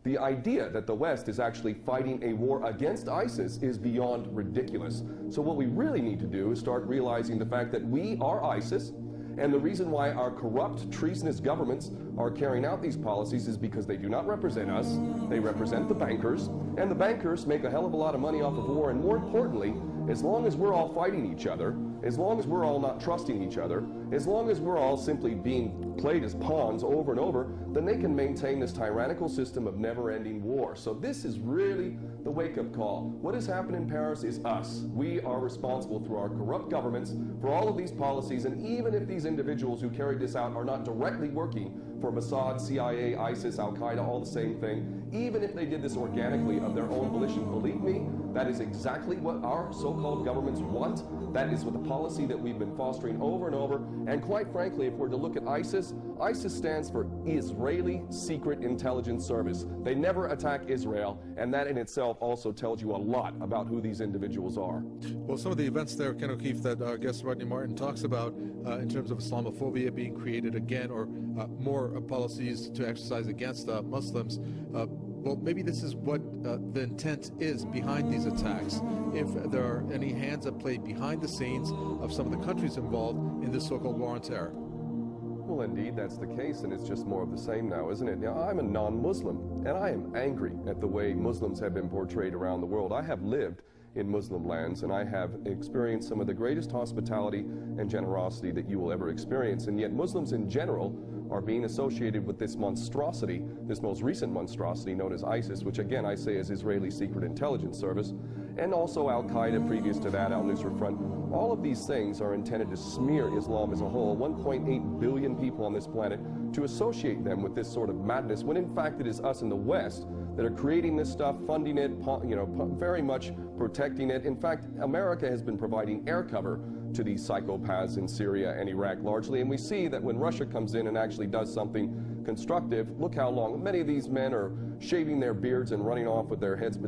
The idea that the West is actually fighting a war against ISIS is beyond ridiculous. So what we really need to do is start realizing the fact that we are ISIS, and the reason why our corrupt, treasonous governments are carrying out these policies is because they do not represent us, they represent the bankers, and the bankers make a hell of a lot of money off of war, and more importantly, as long as we're all fighting each other, as long as we're all not trusting each other, as long as we're all simply being played as pawns over and over, then they can maintain this tyrannical system of never-ending war. So this is really the wake-up call. What has happened in Paris is us. We are responsible through our corrupt governments for all of these policies, and even if these individuals who carried this out are not directly working for Mossad, CIA, ISIS, Al-Qaeda, all the same thing, even if they did this organically of their own volition, believe me, that is exactly what our so-called governments want. That is what the policy that we've been fostering over and over. And quite frankly, if we're to look at ISIS, ISIS stands for Israeli Secret Intelligence Service. They never attack Israel, and that in itself also tells you a lot about who these individuals are. Well, some of the events there, Ken O'Keefe, that our guest Rodney Martin talks about in terms of Islamophobia being created again, or more policies to exercise against Muslims, well, maybe this is what the intent is behind these attacks. If there are any hands at play behind the scenes of some of the countries involved in this so-called war on terror. Well, indeed, that's the case, and it's just more of the same now, isn't it? Now, I'm a non-Muslim, and I am angry at the way Muslims have been portrayed around the world. I have lived in Muslim lands, and I have experienced some of the greatest hospitality and generosity that you will ever experience, and yet Muslims in general are being associated with this monstrosity, this most recent monstrosity known as ISIS, which again I say is Israeli Secret Intelligence Service, and also Al-Qaeda previous to that, Al-Nusra Front. All of these things are intended to smear Islam as a whole, 1.8 billion people on this planet, to associate them with this sort of madness, when in fact it is us in the West that are creating this stuff, funding it, very much protecting it. In fact, America has been providing air cover to these psychopaths in Syria and Iraq largely, and we see that when Russia comes in and actually does something constructive, look how long many of these men are shaving their beards and running off with their heads,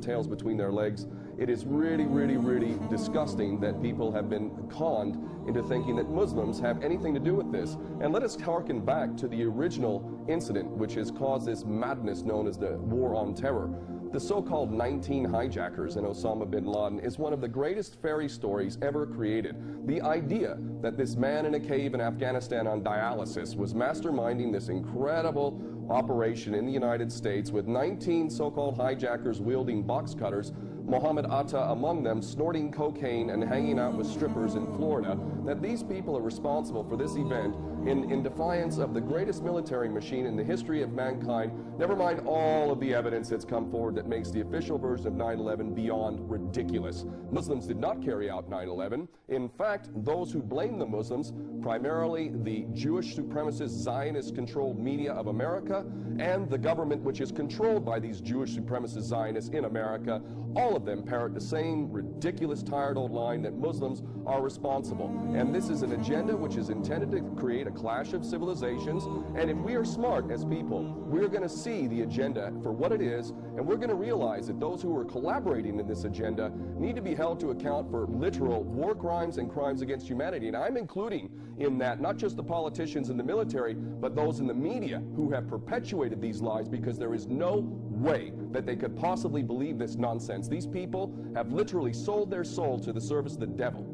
tails between their legs. It is really, really, really disgusting that people have been conned into thinking that Muslims have anything to do with this. And let us harken back to the original incident which has caused this madness known as the War on Terror. The so-called 19 hijackers in Osama bin Laden is one of the greatest fairy stories ever created. The idea that this man in a cave in Afghanistan on dialysis was masterminding this incredible operation in the United States with 19 so-called hijackers wielding box cutters, Mohammed Atta among them, snorting cocaine and hanging out with strippers in Florida, that these people are responsible for this event in defiance of the greatest military machine in the history of mankind, never mind all of the evidence that's come forward that makes the official version of 9/11 beyond ridiculous. Muslims did not carry out 9/11. In fact, those who blame the Muslims, primarily the Jewish supremacist Zionist-controlled media of America and the government which is controlled by these Jewish supremacist Zionists in America, all of them parrot the same ridiculous, tired old line that Muslims are responsible. And this is an agenda which is intended to create a clash of civilizations, and if we are smart as people, we're going to see the agenda for what it is, and we're going to realize that those who are collaborating in this agenda need to be held to account for literal war crimes and crimes against humanity. And I'm including in that not just the politicians and the military, but those in the media who have perpetuated these lies, because there is no way that they could possibly believe this nonsense. These people have literally sold their soul to the service of the devil.